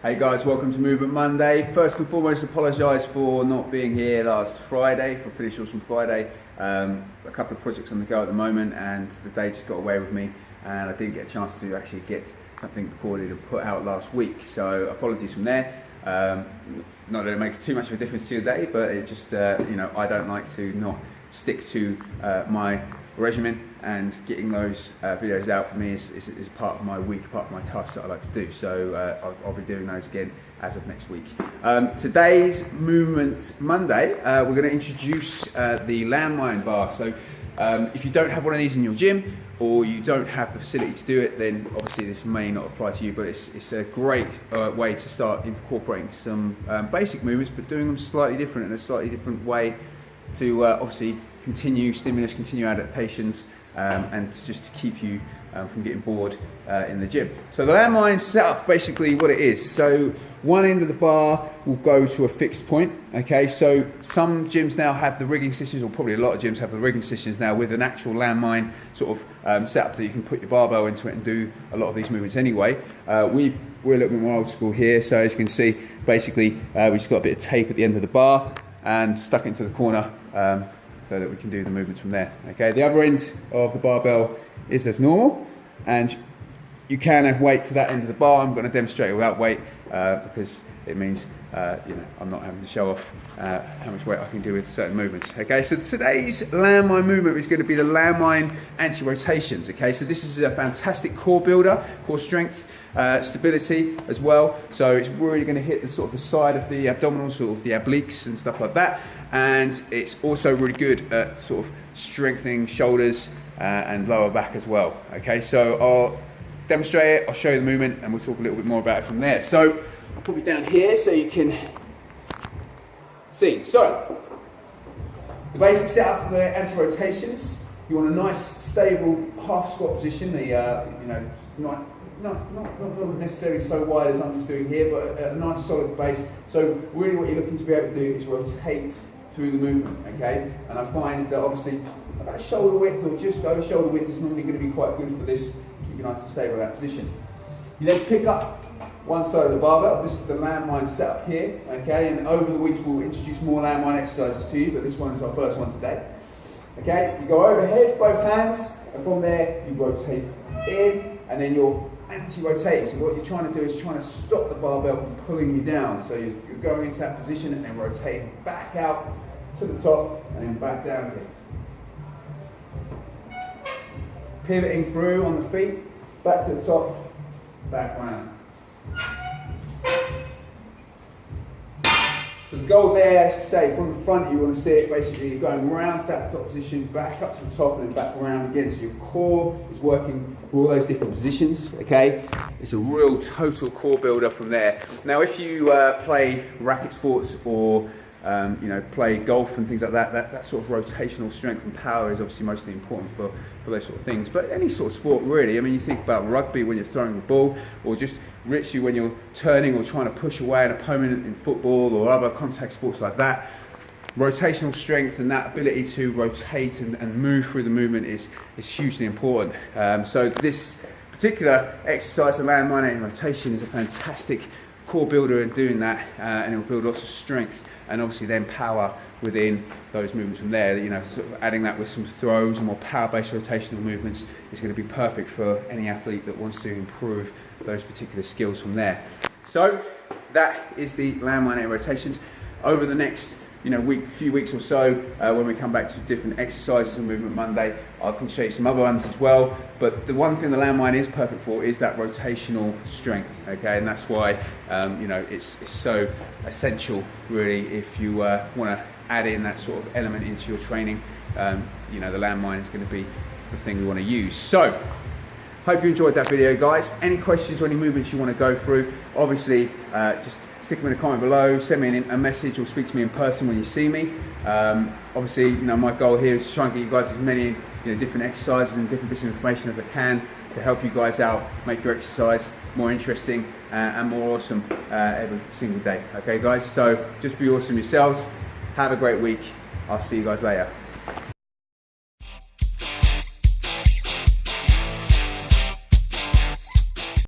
Hey guys, welcome to Movement Monday. First and foremost, apologise for not being here last Friday, for Finish Awesome Friday. A couple of projects on the go at the moment and the day just got away with me and I didn't get a chance to actually get something recorded and put out last week. So apologies from there. Not that it makes too much of a difference to your day, but it's just, I don't like to not stick to my regimen, and getting those videos out for me is part of my week, part of my tasks that I like to do. So I'll be doing those again as of next week. Today's Movement Monday, we're going to introduce the Landmine bar. So if you don't have one of these in your gym, or you don't have the facility to do it, then obviously this may not apply to you, but it's a great way to start incorporating some basic movements, but doing them slightly different, in a slightly different way to obviously continue stimulus, continue adaptations, and just to keep you from getting bored in the gym. So the Landmine setup, basically what it is, so one end of the bar will go to a fixed point, okay? So some gyms now have the rigging systems, or probably a lot of gyms have the rigging systems now with an actual landmine sort of setup that you can put your barbell into it and do a lot of these movements anyway. We're a little bit more old school here, so as you can see, basically we've just got a bit of tape at the end of the bar and stuck it into the corner so that we can do the movements from there. Okay, the other end of the barbell is as normal, and you can add weight to that end of the bar. I'm going to demonstrate it without weight because it means I'm not having to show off how much weight I can do with certain movements. Okay, so today's landmine movement is going to be the landmine anti-rotations. Okay, so this is a fantastic core builder, core strength, stability as well. So it's really going to hit the sort of the side of the abdominals, sort of the obliques and stuff like that. And it's also really good at sort of strengthening shoulders and lower back as well. Okay, so I'll demonstrate it, I'll show you the movement, and we'll talk a little bit more about it from there. So I'll put it down here so you can see. So the basic setup for the anti-rotations, you want a nice stable half squat position. Not necessarily so wide as I'm just doing here, but a nice solid base. So really what you're looking to be able to do is rotate through the movement, okay? And I find that obviously about shoulder width or just over shoulder width is normally going to be quite good for this, keep you nice and stable in that position. You then pick up one side of the barbell. This is the landmine setup here, okay? And over the weeks we'll introduce more landmine exercises to you, but this one is our first one today. Okay, you go overhead, both hands, and from there you rotate in, and then you're anti-rotating. So what you're trying to do is trying to stop the barbell from pulling you down. So you're going into that position and then rotating back out to the top and then back down again. Pivoting through on the feet, back to the top, back round. So the goal there, as I say, from the front you want to see it basically you're going round to that top position, back up to the top and then back around again. So your core is working for all those different positions, okay? It's a real total core builder from there. Now if you play racket sports or play golf and things like that, that sort of rotational strength and power is obviously mostly important for those sort of things. But any sort of sport really, I mean you think about rugby when you're throwing the ball, or just ritsu when you're turning or trying to push away an opponent in football or other contact sports like that. Rotational strength and that ability to rotate and move through the movement is hugely important. So this particular exercise, the landmine rotation, is a fantastic core builder in doing that, and it will build lots of strength and obviously then power within those movements from there. Sort of adding that with some throws and more power-based rotational movements is going to be perfect for any athlete that wants to improve those particular skills from there. So that is the landmine rotations. Over the next few weeks or so, when we come back to different exercises and Movement Monday, I can show you some other ones as well. But the one thing the landmine is perfect for is that rotational strength, okay? And that's why it's so essential, really, if you want to add in that sort of element into your training. The landmine is going to be the thing we want to use. So hope you enjoyed that video, guys. Any questions or any movements you want to go through, obviously just stick them in a comment below, send me a message or speak to me in person when you see me. Obviously, my goal here is to try and get you guys as many different exercises and different bits of information as I can to help you guys out, make your exercise more interesting and more awesome every single day. Okay guys, so just be awesome yourselves. Have a great week. I'll see you guys later.